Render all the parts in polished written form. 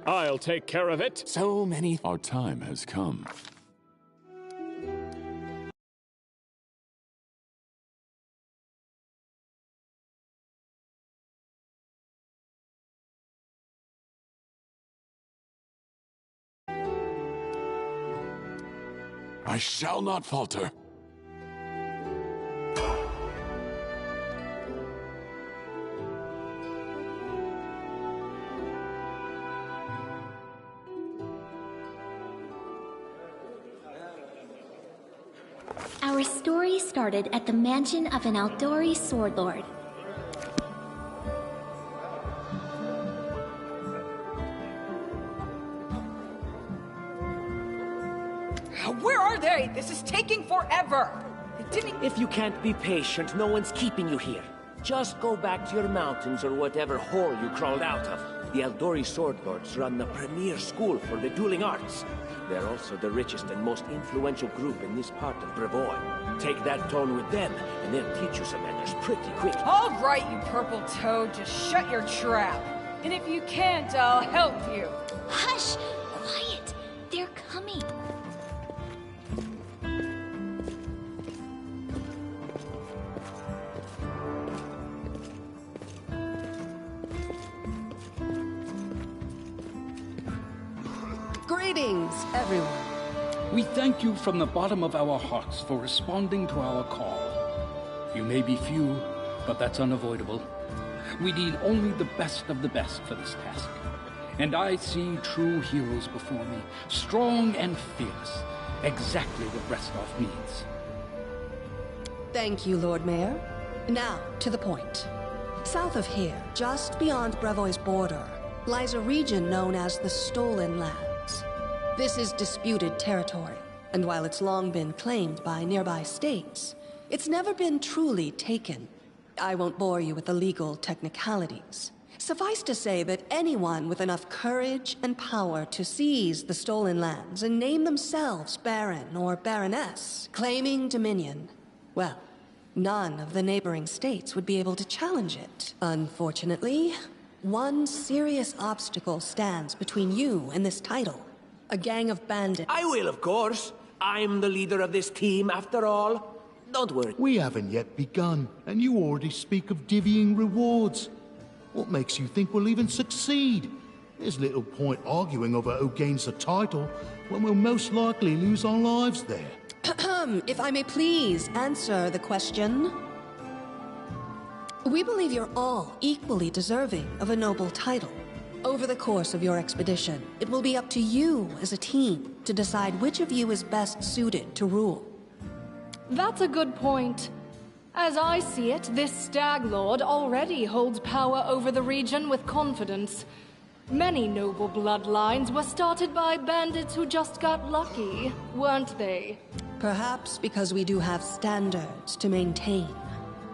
I'll take care of it. So many... Our time has come. I shall not falter. Our story started at the mansion of an Aldori sword lord. Where are they? This is taking forever! If you can't be patient, no one's keeping you here. Just go back to your mountains or whatever hole you crawled out of. The Aldori Sword Lords run the premier school for the dueling arts. They're also the richest and most influential group in this part of Brevoy. Take that tone with them, and they'll teach you some manners pretty quick. All right, you purple toad, just shut your trap. And if you can't, I'll help you. Hush! Quiet! They're coming. Greetings, everyone. We thank you from the bottom of our hearts for responding to our call. You may be few, but that's unavoidable. We need only the best of the best for this task. And I see true heroes before me, strong and fierce, exactly what Restov needs. Thank you, Lord Mayor. Now, to the point. South of here, just beyond Brevoy's border, lies a region known as the Stolen Lands. This is disputed territory, and while it's long been claimed by nearby states, it's never been truly taken. I won't bore you with the legal technicalities. Suffice to say that anyone with enough courage and power to seize the Stolen Lands and name themselves Baron or Baroness, claiming dominion, well, none of the neighboring states would be able to challenge it. Unfortunately, one serious obstacle stands between you and this title. A gang of bandits. I will, of course. I'm the leader of this team, after all. Don't worry. We haven't yet begun, and you already speak of divvying rewards. What makes you think we'll even succeed? There's little point arguing over who gains the title when we'll most likely lose our lives there. If I may please answer the question. We believe you're all equally deserving of a noble title. Over the course of your expedition, it will be up to you as a team to decide which of you is best suited to rule. That's a good point. As I see it, this Stag Lord already holds power over the region with confidence. Many noble bloodlines were started by bandits who just got lucky, weren't they? Perhaps because we do have standards to maintain.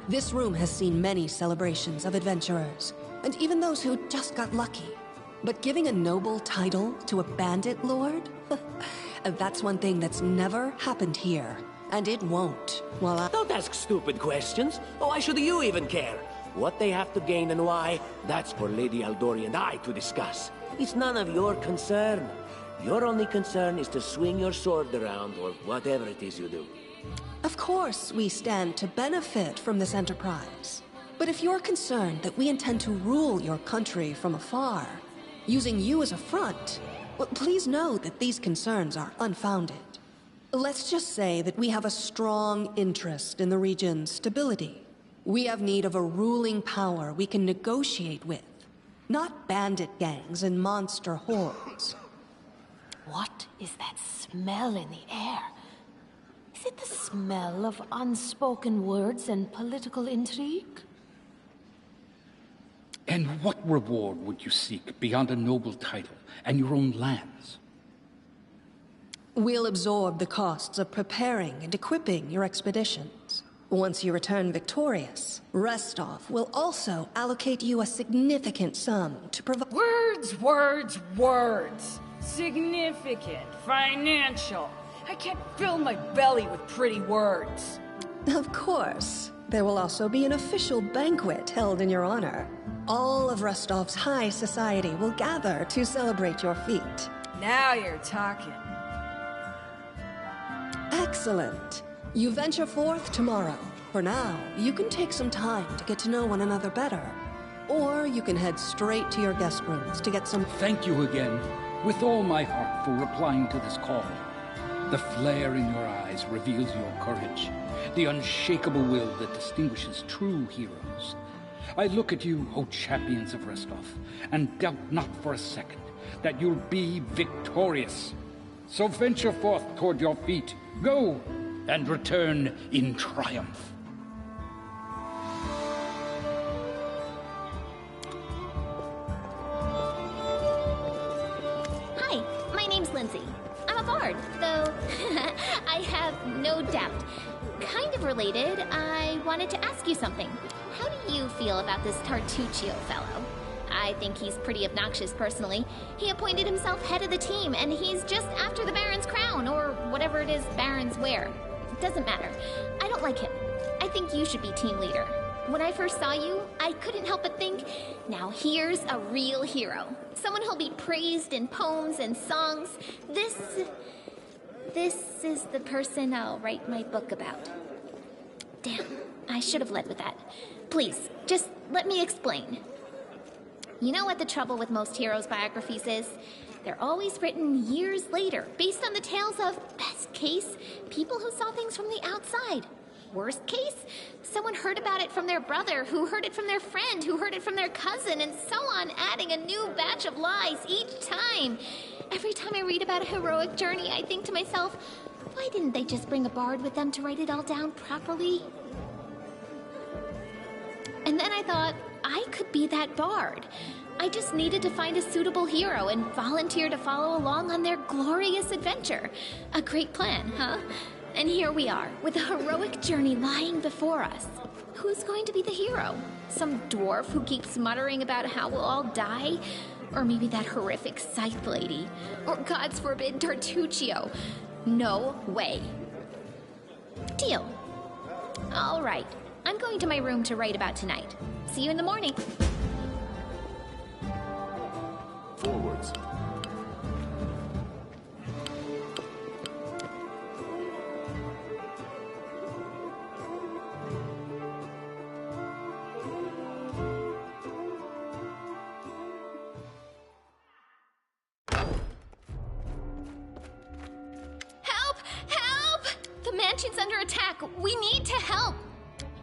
This room has seen many celebrations of adventurers, and even those who just got lucky. But giving a noble title to a bandit lord? That's one thing that's never happened here. And it won't. Don't ask stupid questions. Why should you even care? What they have to gain and why, that's for Lady Aldori and I to discuss. It's none of your concern. Your only concern is to swing your sword around, or whatever it is you do. Of course, we stand to benefit from this enterprise. But if you're concerned that we intend to rule your country from afar, using you as a front, well, please know that these concerns are unfounded. Let's just say that we have a strong interest in the region's stability. We have need of a ruling power we can negotiate with, not bandit gangs and monster hordes. What is that smell in the air? Is it the smell of unspoken words and political intrigue? And what reward would you seek beyond a noble title and your own lands? We'll absorb the costs of preparing and equipping your expeditions. Once you return victorious, Restov will also allocate you a significant sum to provide— Words, words, words. Significant, financial. I can't fill my belly with pretty words. Of course. There will also be an official banquet held in your honor. All of Rostov's high society will gather to celebrate your feat. Now you're talking. Excellent. You venture forth tomorrow. For now, you can take some time to get to know one another better. Or you can head straight to your guest rooms to get some... Thank you again, with all my heart, for replying to this call. The flare in your eyes reveals your courage, the unshakable will that distinguishes true heroes. I look at you, O champions of Rostov, and doubt not for a second that you'll be victorious. So venture forth toward your feet. Go, and return in triumph. Hi, my name's Lindsay. I'm a bard, though I have no doubt. Kind of related, I wanted to ask you something. How do you feel about this Tartuccio fellow? I think he's pretty obnoxious personally. He appointed himself head of the team, and he's just after the Baron's crown, or whatever it is barons wear. Doesn't matter. I don't like him. I think you should be team leader. When I first saw you, I couldn't help but think, now here's a real hero. Someone who'll be praised in poems and songs. This is the person I'll write my book about. Damn, I should have led with that. Please, just let me explain. You know what the trouble with most heroes' biographies is? They're always written years later, based on the tales of, best case, people who saw things from the outside. Worst case, someone heard about it from their brother, who heard it from their friend, who heard it from their cousin, and so on, adding a new batch of lies each time. Every time I read about a heroic journey, I think to myself, why didn't they just bring a bard with them to write it all down properly? And then I thought, I could be that bard. I just needed to find a suitable hero and volunteer to follow along on their glorious adventure. A great plan, huh? And here we are, with a heroic journey lying before us. Who's going to be the hero? Some dwarf who keeps muttering about how we'll all die? Or maybe that horrific scythe lady? Or, God's forbid, Tartuccio? No way. Deal. All right. I'm going to my room to write about tonight. See you in the morning. Forwards. Help! Help! The mansion's under attack. We need to help.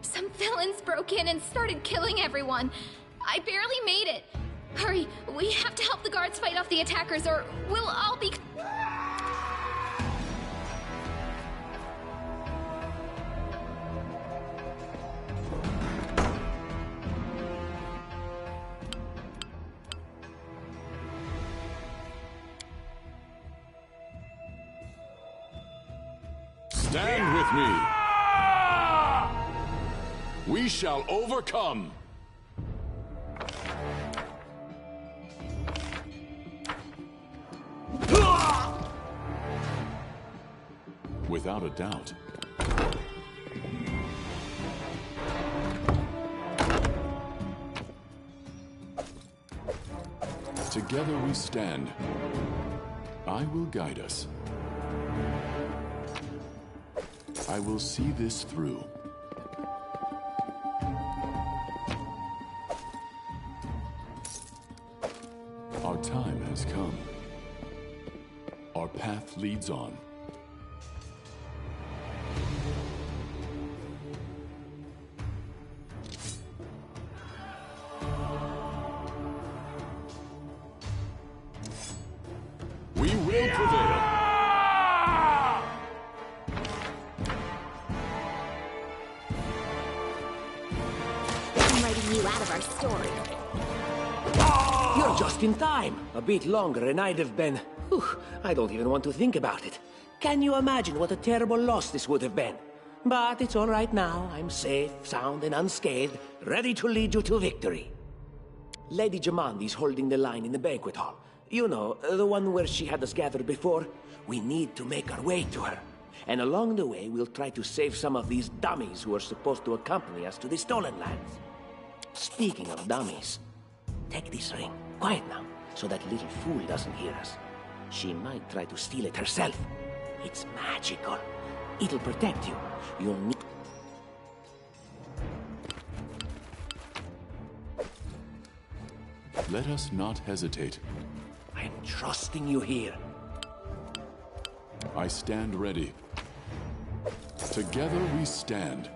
Some villains broke in and started killing everyone. I barely made it. Hurry, we have to help the guards fight off the attackers or we'll all be... Stand with me. We shall overcome. Without a doubt. Together we stand. I will guide us. I will see this through. Our time has come. Our path leads on. We will prevail. I'm writing you out of our story. You're just in time. A bit longer and I'd have been... Whew, I don't even want to think about it. Can you imagine what a terrible loss this would have been? But it's all right now. I'm safe, sound, and unscathed, ready to lead you to victory. Lady Jamandi's holding the line in the banquet hall. You know, the one where she had us gathered before. We need to make our way to her. And along the way, we'll try to save some of these dummies who are supposed to accompany us to the Stolen Lands. Speaking of dummies, Take this ring. Quiet now, so that little fool doesn't hear us. She might try to steal it herself. It's magical. It'll protect you. You'll need... Let us not hesitate. I'm trusting you here. I stand ready. Together we stand.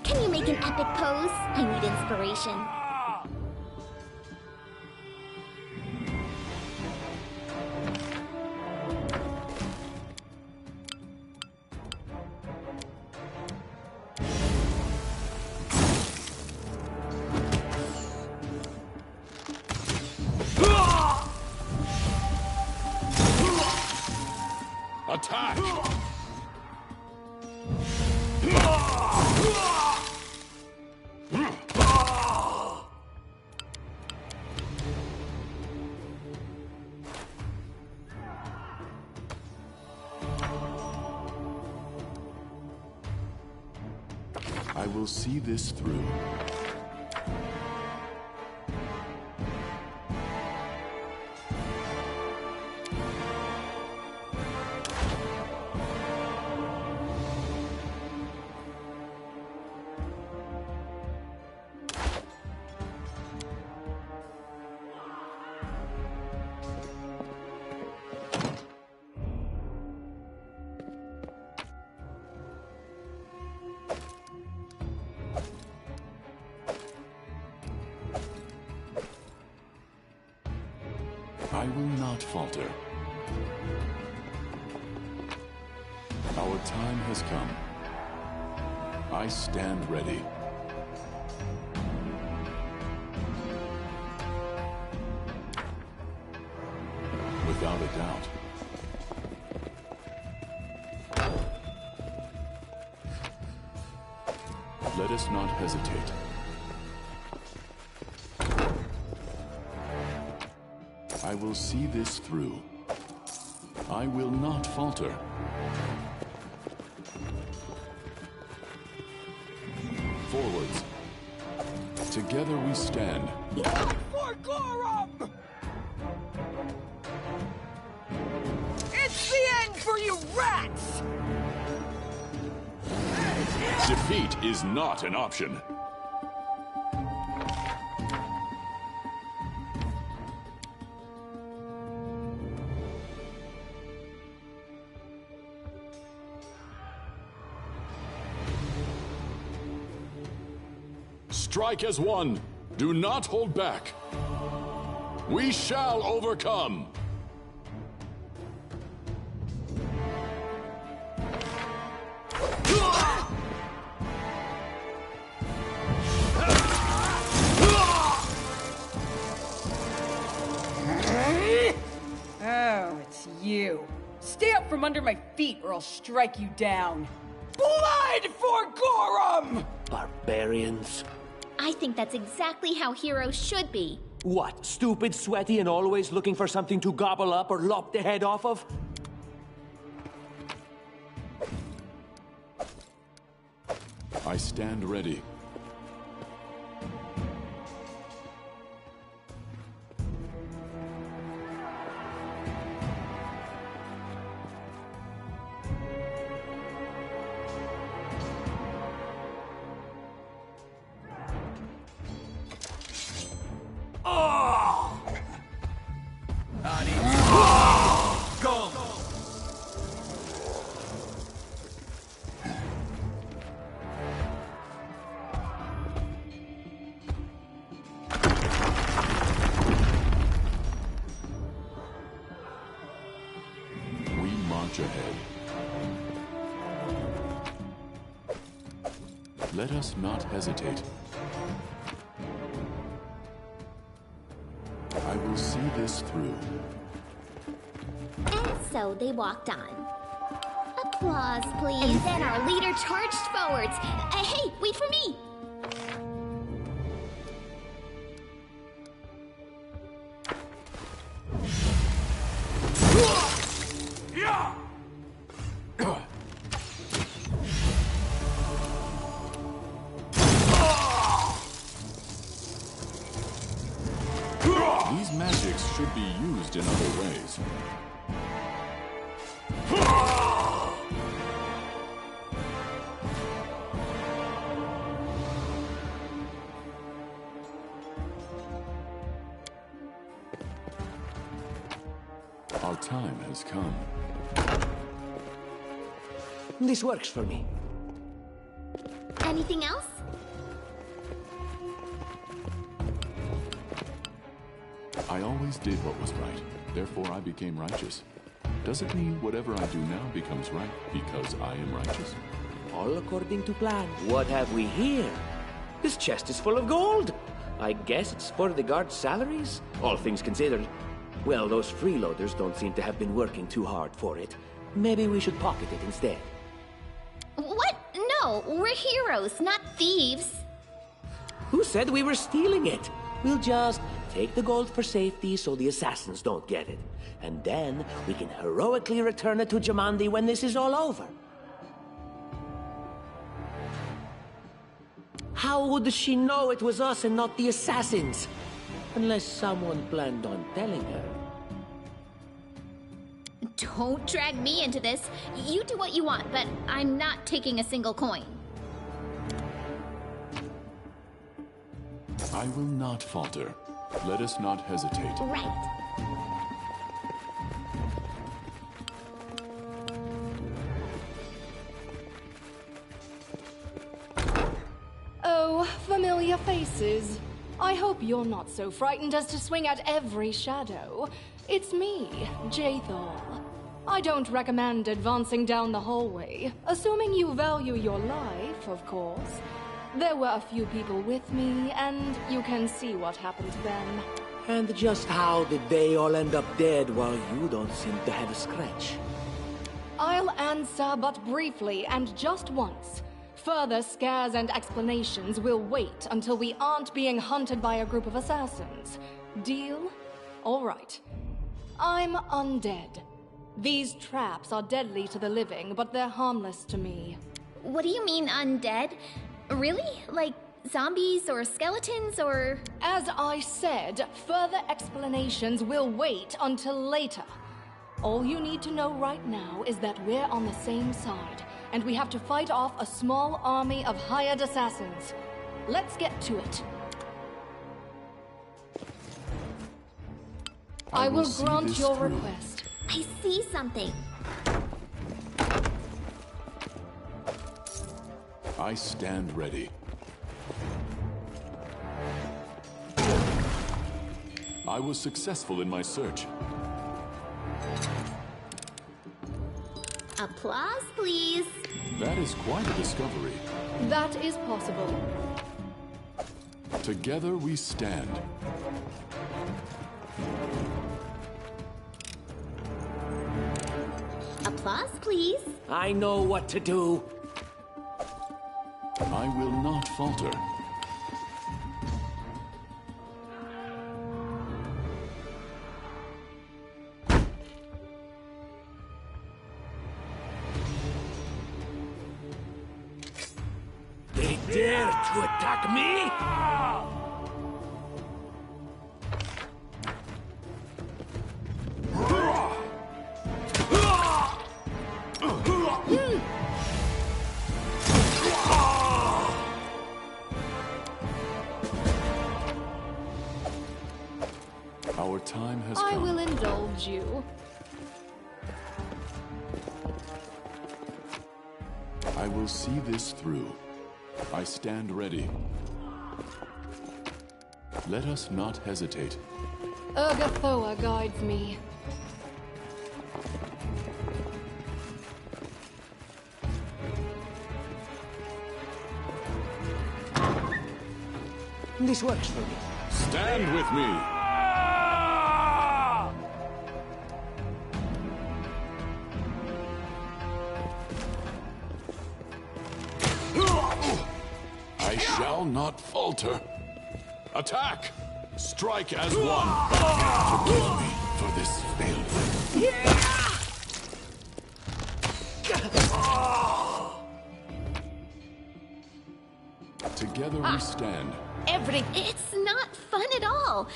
Can you make an epic pose? I need inspiration. Attack! I will see this through. I will not falter. Our time has come. I stand ready. Without a doubt. Let us not hesitate. I will see this through. I will not falter. Forwards. Together we stand. For Gorum! It's the end for you rats! Defeat is not an option. Strike as one. Do not hold back. We shall overcome. Oh, it's you. Stay up from under my feet or I'll strike you down. Blood for Gorum! Barbarians. I think that's exactly how heroes should be. What, stupid, sweaty, and always looking for something to gobble up or lop the head off of? I stand ready. Ahead. Let us not hesitate. I will see this through. And so they walked on. Applause, please. And then our leader charged forwards. Hey, wait for me! should be used in other ways. Our time has come. This works for me. Anything else? I always did what was right, therefore I became righteous. Does it mean whatever I do now becomes right because I am righteous? All according to plan. What have we here? This chest is full of gold. I guess it's for the guards' salaries, all things considered. Well, those freeloaders don't seem to have been working too hard for it. Maybe we should pocket it instead. What? No, we're heroes, not thieves. Who said we were stealing it? We'll just take the gold for safety so the assassins don't get it. And then we can heroically return it to Jamandi when this is all over. How would she know it was us and not the assassins? Unless someone planned on telling her. Don't drag me into this. You do what you want, but I'm not taking a single coin. I will not falter. Let us not hesitate. Right. Oh, familiar faces. I hope you're not so frightened as to swing at every shadow. It's me, Jaethal. I don't recommend advancing down the hallway, assuming you value your life, of course. There were a few people with me, and you can see what happened to them. And just how did they all end up dead while you don't seem to have a scratch? I'll answer but briefly and just once. Further scares and explanations will wait until we aren't being hunted by a group of assassins. Deal? All right. I'm undead. These traps are deadly to the living, but they're harmless to me. What do you mean, undead? Really? Like zombies or skeletons or... As I said, further explanations will wait until later. All you need to know right now is that we're on the same side, and we have to fight off a small army of hired assassins. Let's get to it. I will grant your request. I see something. I stand ready. I was successful in my search. Applause, please. That is quite a discovery. That is possible. Together we stand. Applause, please. I know what to do. I will not falter. They dare to attack me? Our time has I come. will indulge you. I will see this through. I stand ready. Let us not hesitate. Urgathoa guides me. This works for me. Stand with me. I shall not falter. Attack! Strike as one. Forgive me for this failure. Together we stand. It's not fun at all.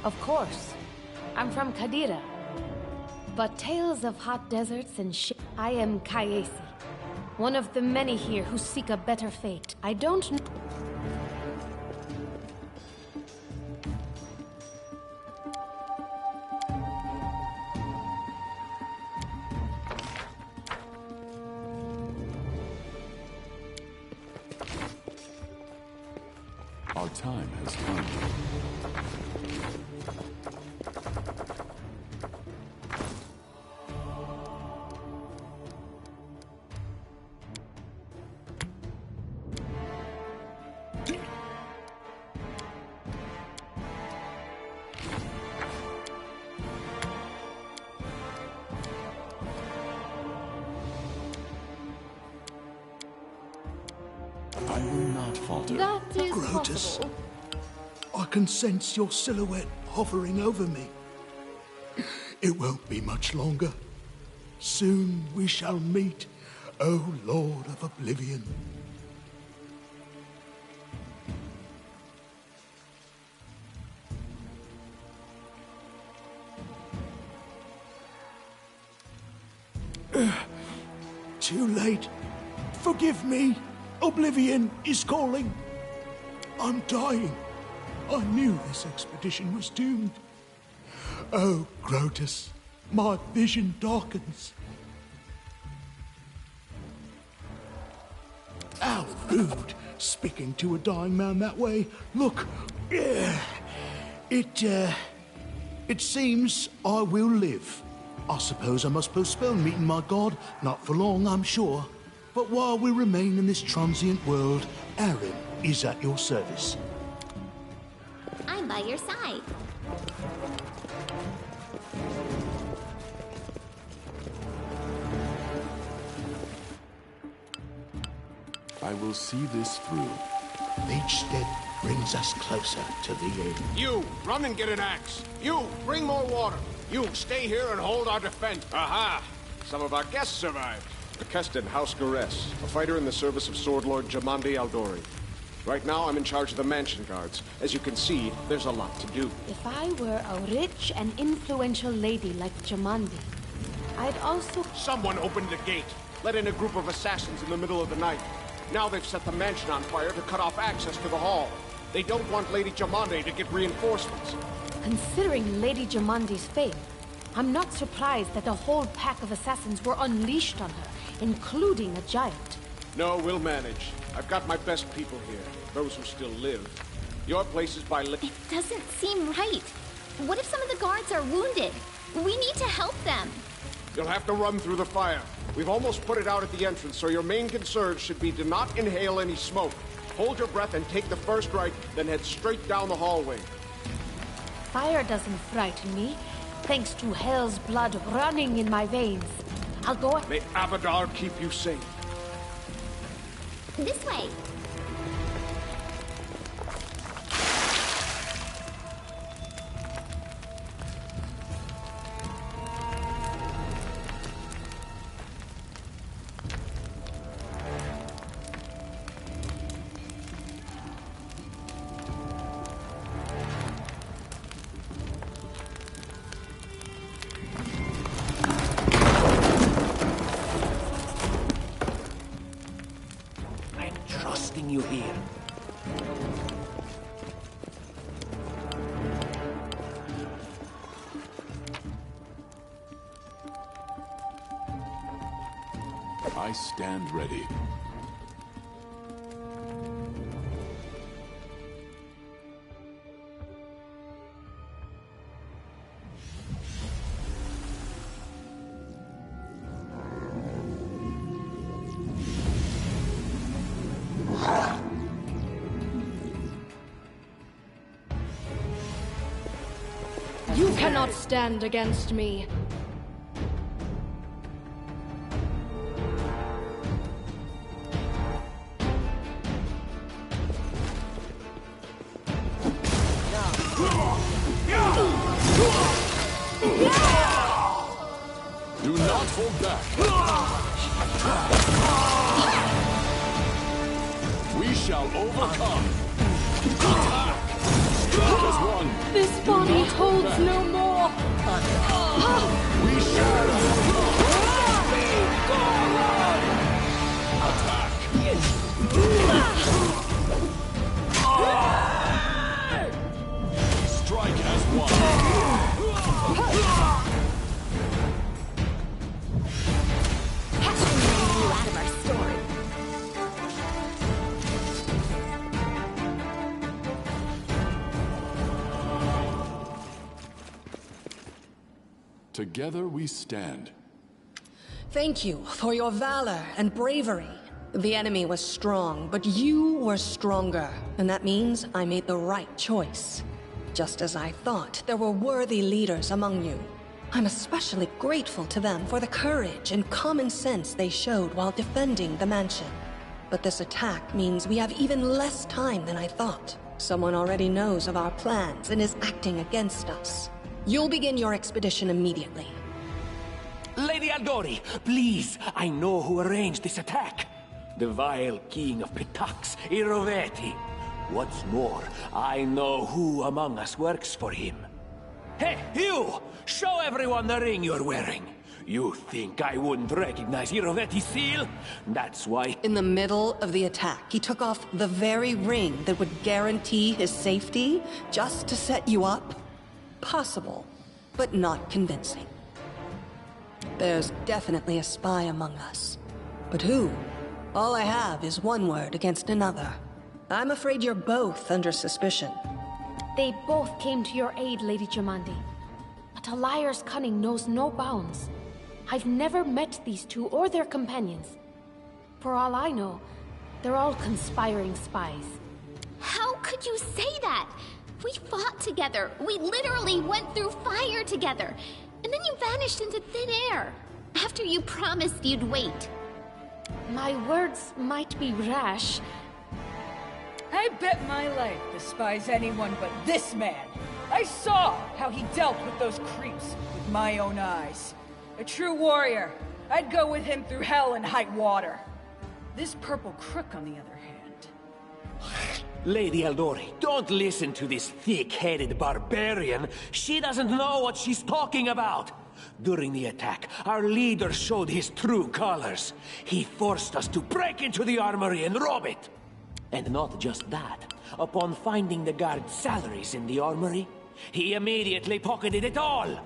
Of course. I'm from Kadira. But tales of hot deserts and shit. I am Kayesi, one of the many here who seek a better fate. I don't know. Our time has come. I will not falter. That is Grotus, possible. I can sense your silhouette hovering over me. It won't be much longer. Soon we shall meet, O Lord of Oblivion. Too late. Forgive me. Oblivion is calling. I'm dying. I knew this expedition was doomed. Oh, Grotus, my vision darkens. How rude, speaking to a dying man that way. Look, it seems I will live. I suppose I must postpone meeting my god, not for long, I'm sure. But while we remain in this transient world, Aaron is at your service. I'm by your side. I will see this through. Each step brings us closer to the end. You, run and get an axe. You, bring more water. You, stay here and hold our defense. Aha! Some of our guests survived. Keston, House Gares, a fighter in the service of Sword Lord Jamandi Aldori. Right now, I'm in charge of the mansion guards. As you can see, there's a lot to do. If I were a rich and influential lady like Jamandi, I'd also... Someone opened the gate, let in a group of assassins in the middle of the night. Now they've set the mansion on fire to cut off access to the hall. They don't want Lady Jamandi to get reinforcements. Considering Lady Jamandi's fame, I'm not surprised that a whole pack of assassins were unleashed on her, including a giant. No, we'll manage. I've got my best people here, those who still live. Your place is by... It doesn't seem right. What if some of the guards are wounded? We need to help them. You'll have to run through the fire. We've almost put it out at the entrance, so your main concern should be to not inhale any smoke. Hold your breath and take the first right, then head straight down the hallway. Fire doesn't frighten me, thanks to hell's blood running in my veins. I'll go... May Abadar keep you safe. This way. You here. I stand ready. You cannot stand against me. Do not hold back. We shall overcome. Attack! As one. This body holds no more. We shall attack. Strike as one. You out of our story. Together we stand. Thank you for your valor and bravery. The enemy was strong, but you were stronger, and that means I made the right choice. Just as I thought, there were worthy leaders among you. I'm especially grateful to them for the courage and common sense they showed while defending the mansion. But this attack means we have even less time than I thought. Someone already knows of our plans and is acting against us. You'll begin your expedition immediately. Lady Aldori, please, I know who arranged this attack. The vile king of Pitax, Iroveti. What's more, I know who among us works for him. Hey, you! Show everyone the ring you're wearing. You think I wouldn't recognize Iroveti's seal? That's why... In the middle of the attack, he took off the very ring that would guarantee his safety just to set you up? Possible, but not convincing. There's definitely a spy among us. But who? All I have is one word against another. I'm afraid you're both under suspicion. They both came to your aid, Lady Jamandi. But a liar's cunning knows no bounds. I've never met these two or their companions. For all I know, they're all conspiring spies. How could you say that? We fought together. We literally went through fire together. And then you vanished into thin air. After you promised you'd wait. My words might be rash. I bet my life despise anyone but this man. I saw how he dealt with those creeps with my own eyes. A true warrior. I'd go with him through hell and high water. This purple crook, on the other hand... Lady Aldori, don't listen to this thick-headed barbarian. She doesn't know what she's talking about. During the attack, our leader showed his true colors. He forced us to break into the armory and rob it. And not just that. Upon finding the guard's salaries in the armory, he immediately pocketed it all.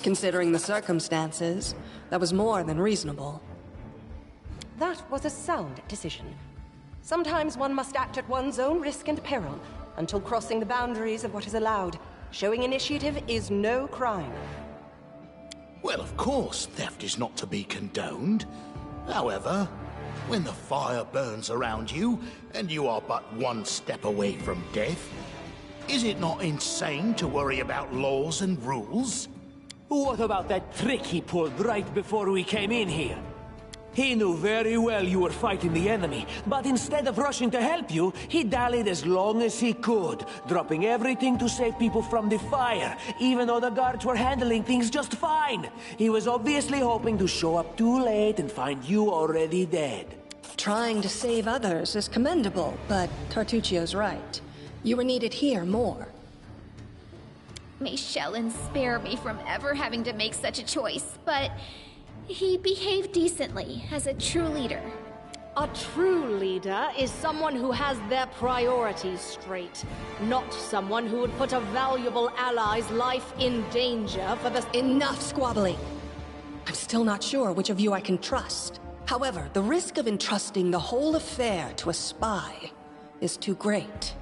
Considering the circumstances, that was more than reasonable. That was a sound decision. Sometimes one must act at one's own risk and peril, until crossing the boundaries of what is allowed. Showing initiative is no crime. Well, of course, theft is not to be condoned. However, when the fire burns around you, and you are but one step away from death, is it not insane to worry about laws and rules? What about that trick he pulled right before we came in here? He knew very well you were fighting the enemy, but instead of rushing to help you, he dallied as long as he could, dropping everything to save people from the fire, even though the guards were handling things just fine. He was obviously hoping to show up too late and find you already dead. Trying to save others is commendable, but Tartuccio's right. You were needed here more. May Shellen spare me from ever having to make such a choice, but he behaved decently as a true leader. A true leader is someone who has their priorities straight, not someone who would put a valuable ally's life in danger for the... Enough squabbling! I'm still not sure which of you I can trust. However, the risk of entrusting the whole affair to a spy is too great.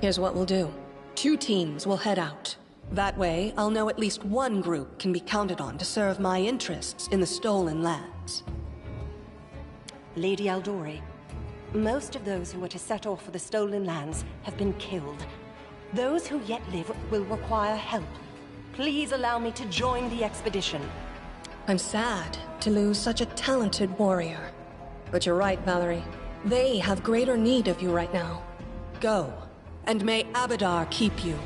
Here's what we'll do. 2 teams will head out. That way, I'll know at least one group can be counted on to serve my interests in the stolen lands. Lady Aldori, most of those who were to set off for the stolen lands have been killed. Those who yet live will require help. Please allow me to join the expedition. I'm sad to lose such a talented warrior. But you're right, Valerie. They have greater need of you right now. Go, and may Abadar keep you.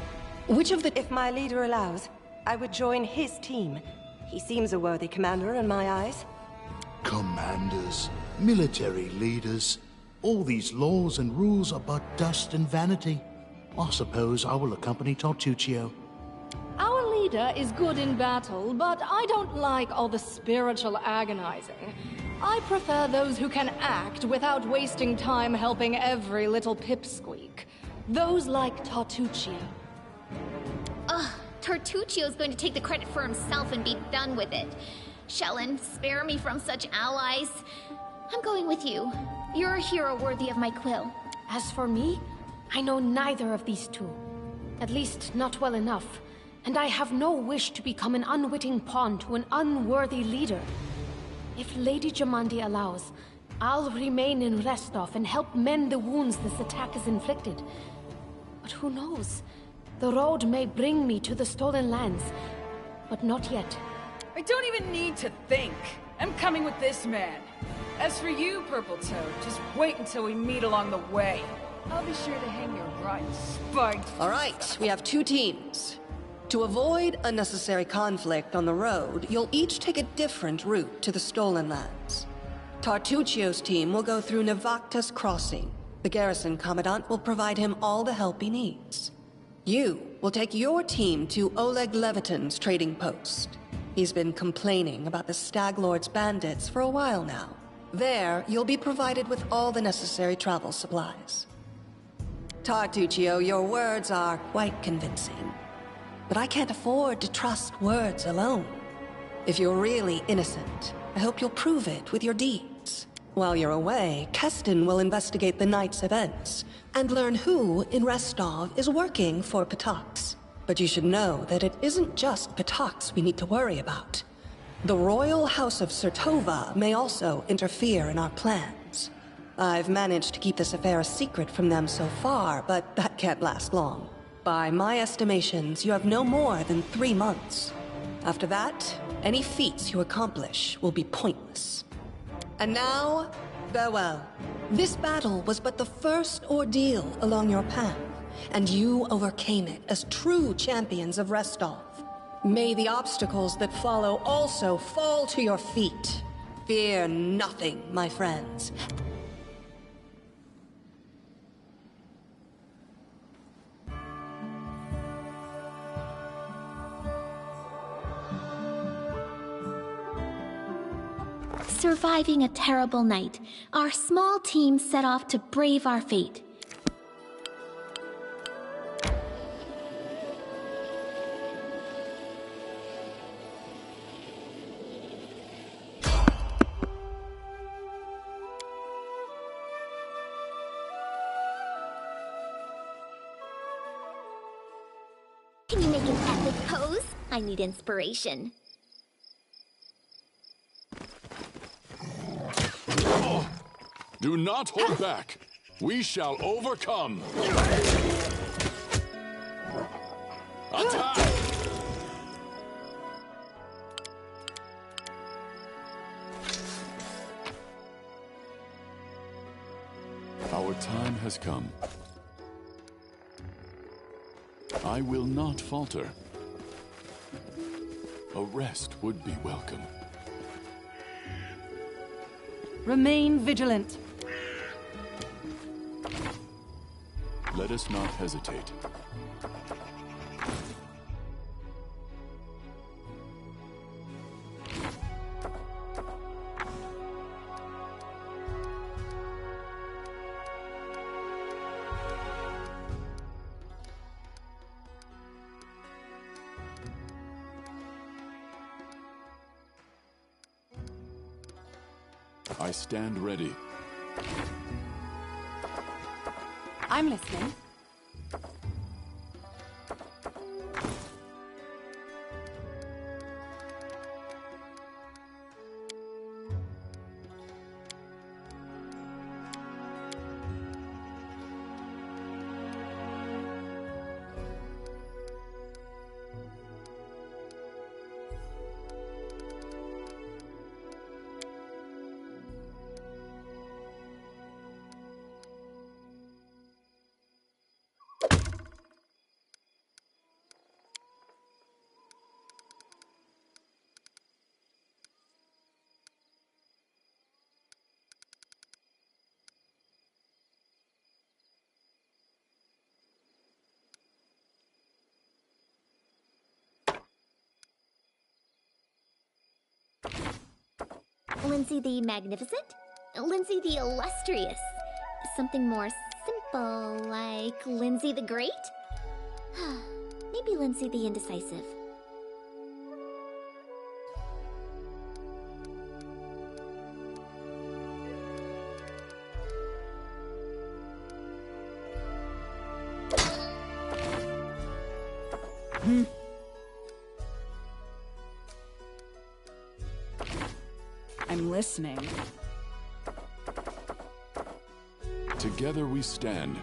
Which of the... If my leader allows, I would join his team. He seems a worthy commander in my eyes. Commanders, military leaders, all these laws and rules are but dust and vanity. I suppose I will accompany Tartuccio. Our leader is good in battle, but I don't like all the spiritual agonizing. I prefer those who can act without wasting time helping every little pipsqueak. Those like Tartuccio. Ugh, Tartuccio's going to take the credit for himself and be done with it. Shellen, spare me from such allies. I'm going with you. You're a hero worthy of my quill. As for me, I know neither of these two. At least, not well enough. And I have no wish to become an unwitting pawn to an unworthy leader. If Lady Jamandi allows, I'll remain in Restov and help mend the wounds this attack has inflicted. But who knows? The road may bring me to the Stolen Lands, but not yet. I don't even need to think. I'm coming with this man. As for you, Purple Toad, just wait until we meet along the way. I'll be sure to hang your rotten spiked... All right, we have two teams. To avoid unnecessary conflict on the road, you'll each take a different route to the Stolen Lands. Tartuccio's team will go through Navakta's crossing. The garrison commandant will provide him all the help he needs. You will take your team to Oleg Levitin's trading post. He's been complaining about the Stag Lord's bandits for a while now. There, you'll be provided with all the necessary travel supplies. Tartuccio, your words are quite convincing. But I can't afford to trust words alone. If you're really innocent, I hope you'll prove it with your deeds. While you're away, Keston will investigate the night's events and learn who in Restov is working for Patax. But you should know that it isn't just Patax we need to worry about. The Royal House of Sertova may also interfere in our plans. I've managed to keep this affair a secret from them so far, but that can't last long. By my estimations, you have no more than 3 months. After that, any feats you accomplish will be pointless. And now, farewell. This battle was but the first ordeal along your path, and you overcame it as true champions of Restov. May the obstacles that follow also fall to your feet. Fear nothing, my friends. Surviving a terrible night, our small team set off to brave our fate. Can you make an epic pose? I need inspiration. Do not hold back. We shall overcome. Attack! Our time has come. I will not falter. A rest would be welcome. Remain vigilant. Let us not hesitate. I stand ready. I'm listening. Lindsay the Magnificent? Lindsay the Illustrious? Something more simple, like Lindsay the Great? Maybe Lindsay the Indecisive. I'm listening. Together we stand.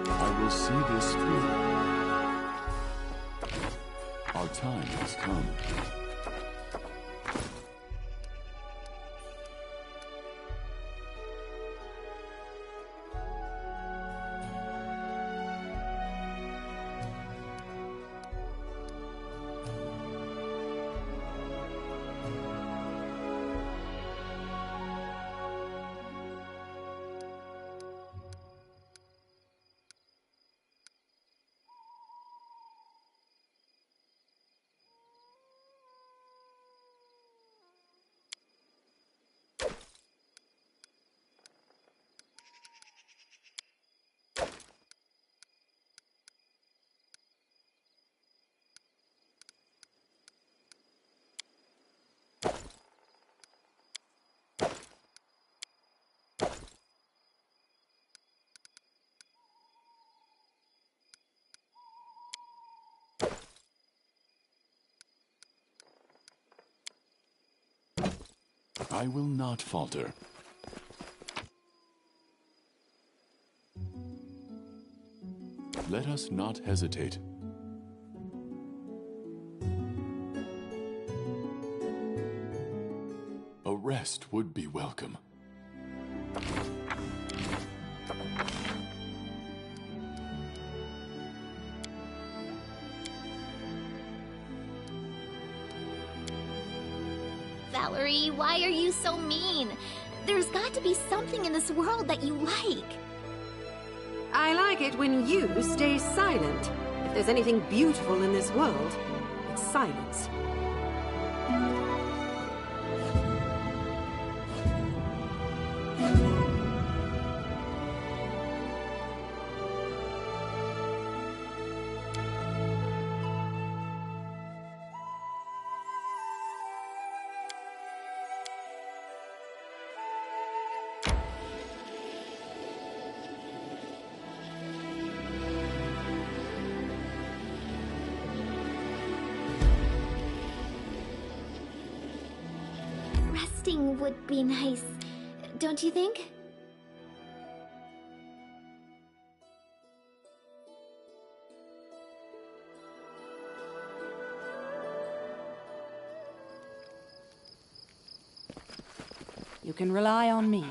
I will see this through. Our time has come. I will not falter. Let us not hesitate. A rest would be welcome. Valerie, why are you so mean? There's got to be something in this world that you like. I like it when you stay silent. If there's anything beautiful in this world, it's silence. Resting would be nice, don't you think? You can rely on me.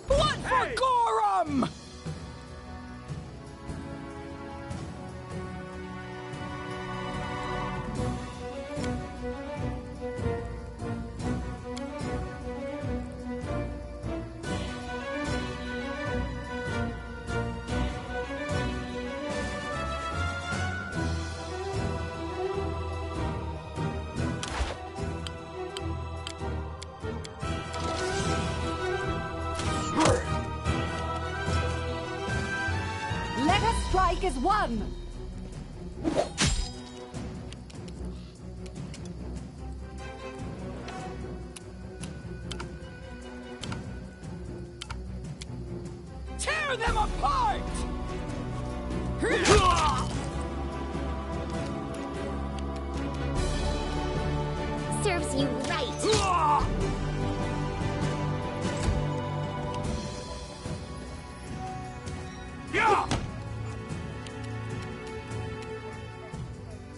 Blood for Gorham! Let us strike as one! serves you right.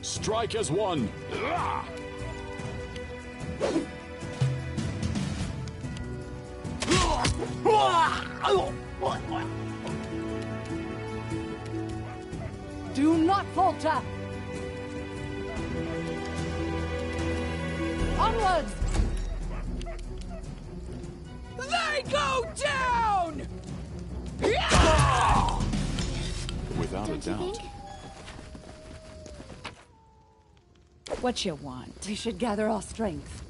Strike as one. Do not falter! Onwards! They go down! Without a doubt. What you want? We should gather our strength.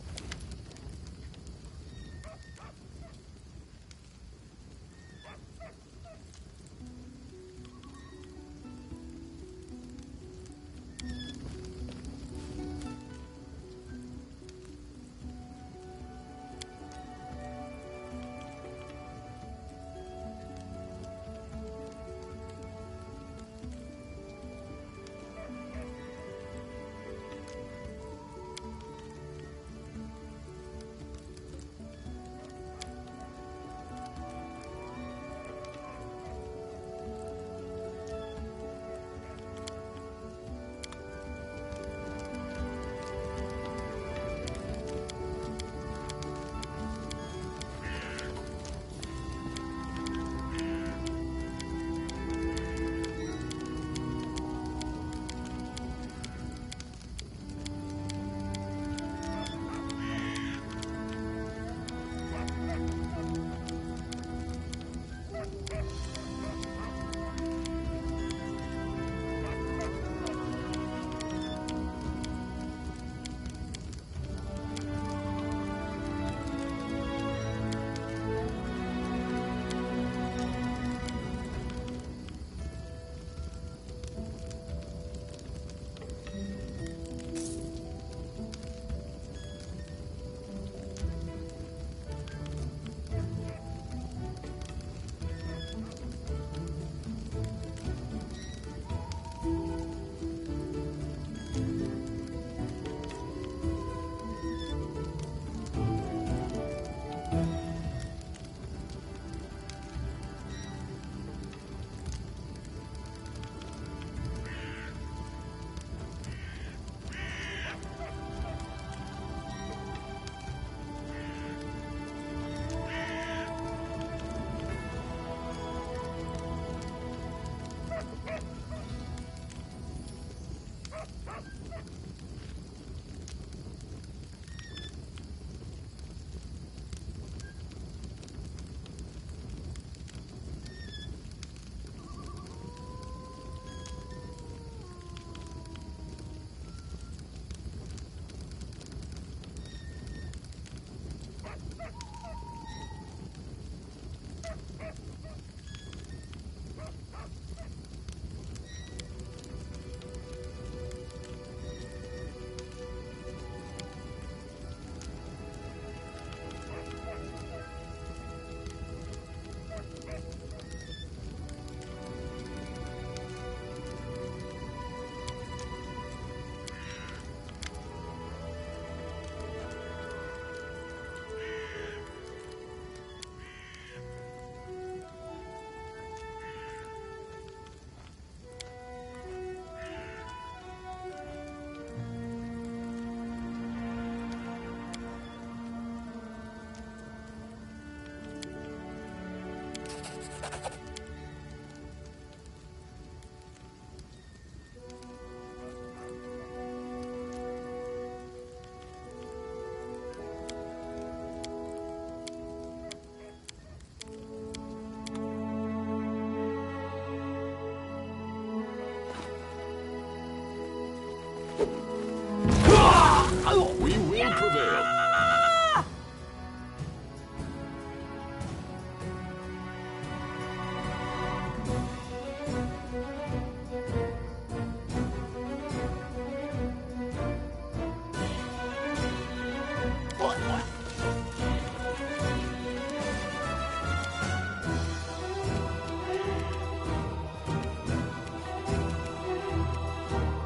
We will prevail.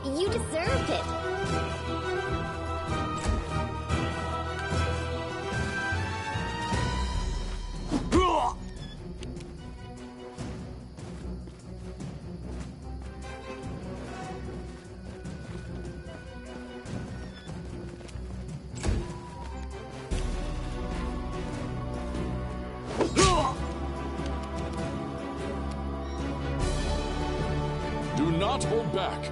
You deserved it. Do not hold back.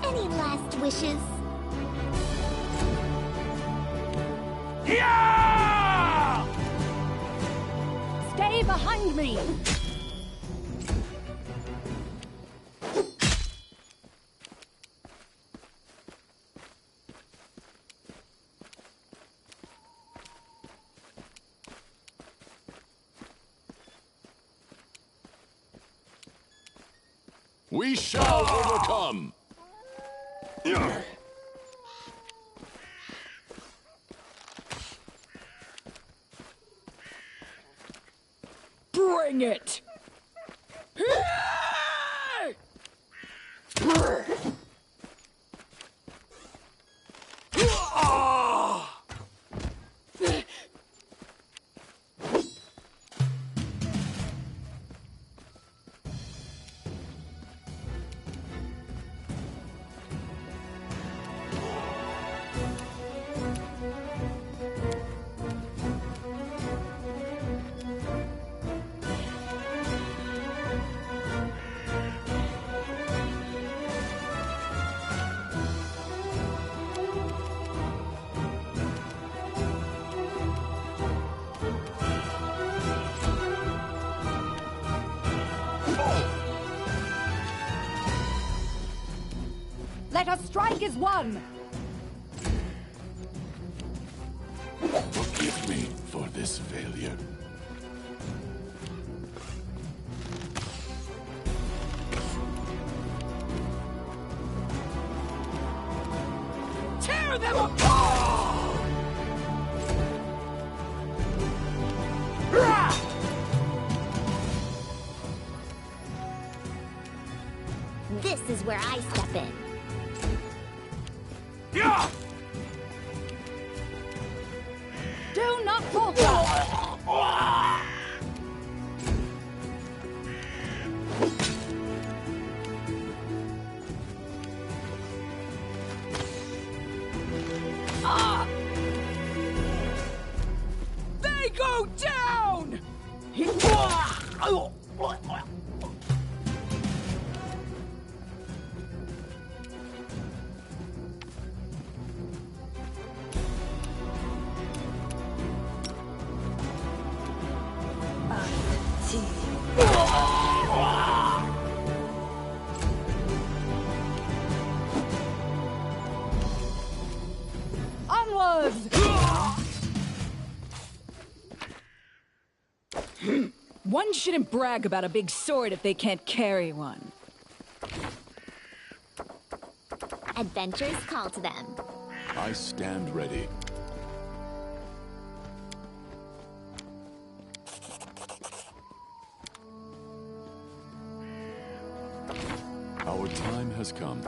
Any last wishes? Stay behind me! We shall overcome! Bring it! Let us strike as one! Forgive me for this failure. Tear them apart! This is where I step in. Do not falter! They go down! Onwards! One shouldn't brag about a big sword if they can't carry one. Adventures call to them. I stand ready. Our time has come.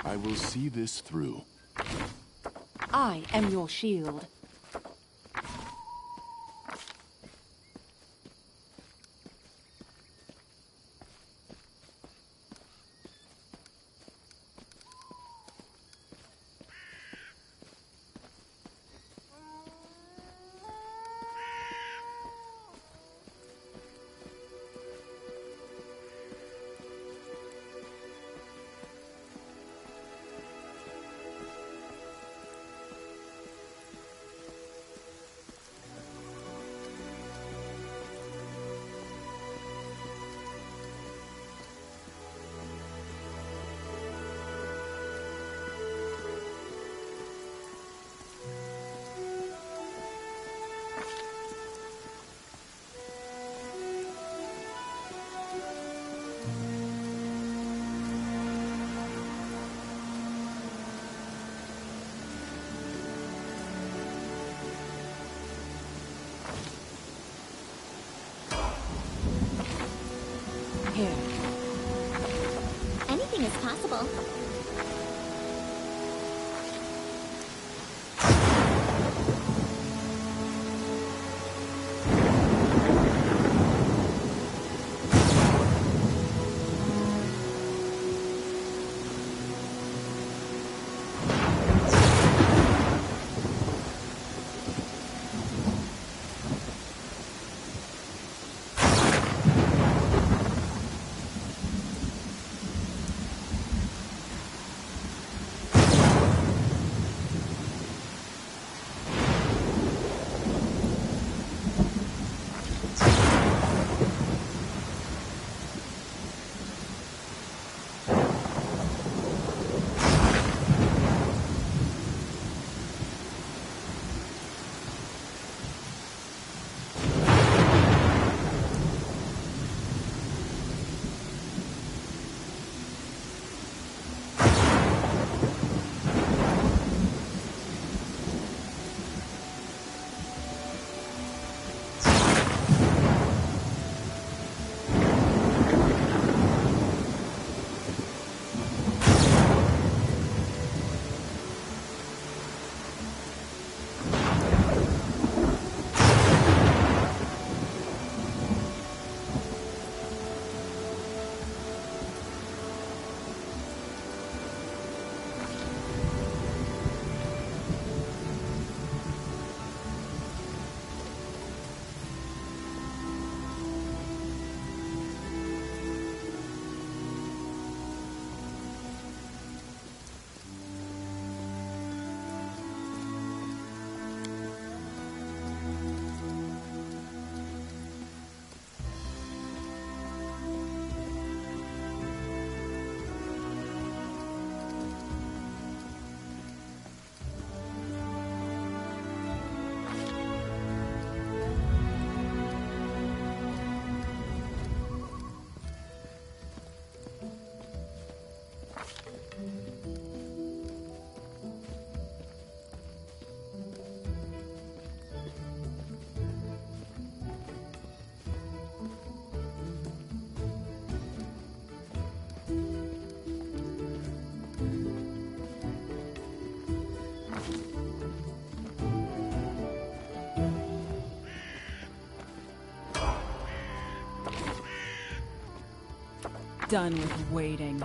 I will see this through. I am your shield. Here. Anything is possible. Done with waiting.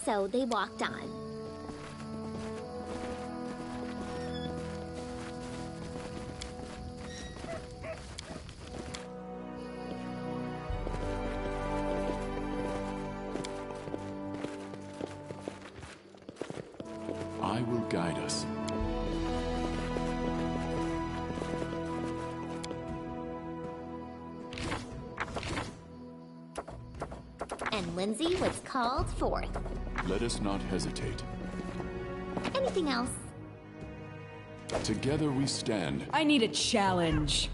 So they walked on. will guide us. And Lindsay was called forth. Let us not hesitate. Anything else? Together we stand. I need a challenge.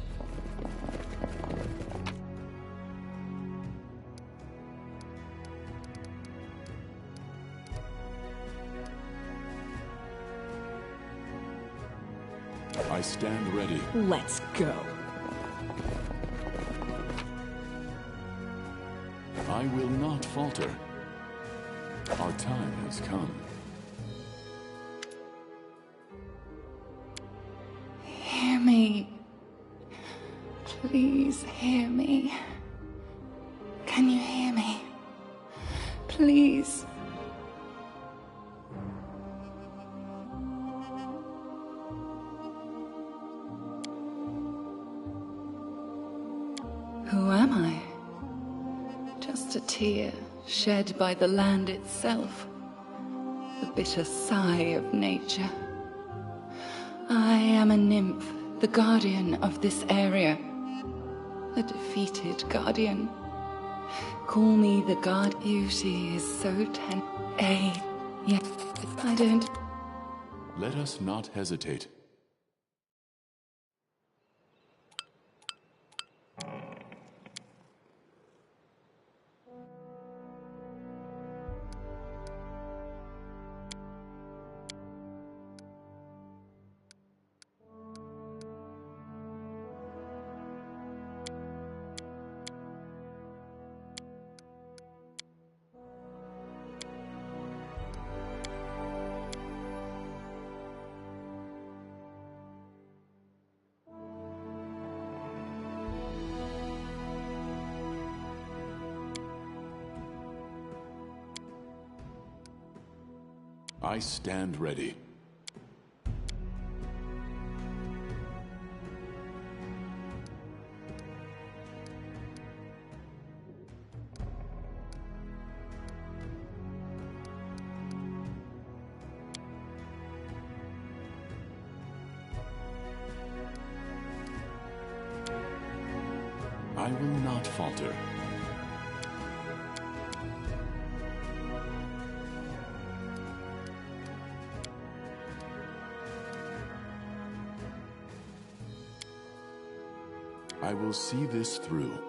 I stand ready. Let's go. I will not falter. Our time has come. Hear me. Please hear me. Can you hear me? Please. Who am I? Just a tear shed by the land itself. The bitter sigh of nature. I am a nymph, the guardian of this area. A defeated guardian. Call me the guard. Beauty is so yet I don't. Let us not hesitate. I stand ready. I will not falter. I will see this through.